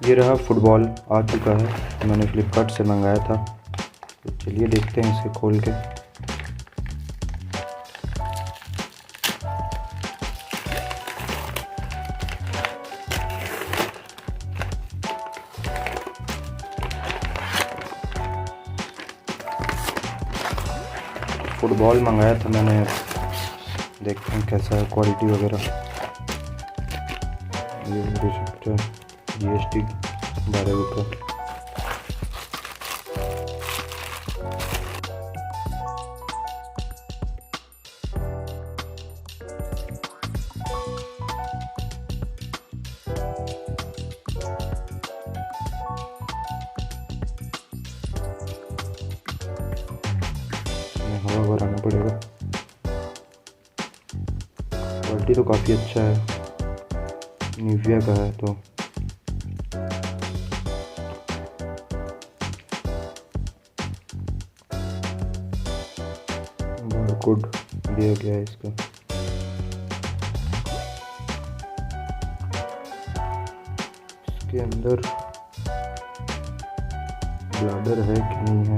ये रहा फुटबॉल आ चुका है, मैंने फ्लिपकार्ट से मंगाया था। तो चलिए देखते हैं इसे खोल के। फुटबॉल मंगाया था मैंने, देखते हैं कैसा है क्वालिटी वगैरह। ये रिसिप्ट है, GST 12 रुपये। हवा भराना पड़ेगा। क्वालिटी तो काफ़ी अच्छा है, निविया का है। तो बारकोड दिया गया है इसका। इसके अंदर ब्लैडर है कि नहीं है,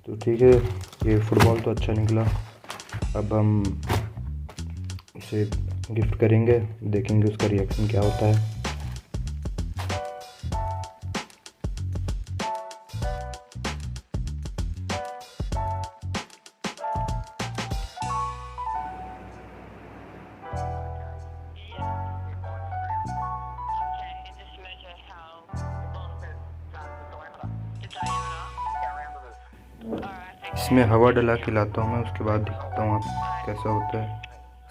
तो ठीक है। ये फुटबॉल तो अच्छा निकला। अब हम उसे गिफ्ट करेंगे, देखेंगे उसका रिएक्शन क्या होता है। इसमें हवा डला के लाता हूँ मैं, उसके बाद दिखाता हूँ आप कैसा होता है,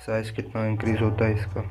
साइज़ कितना इंक्रीज़ होता है इसका।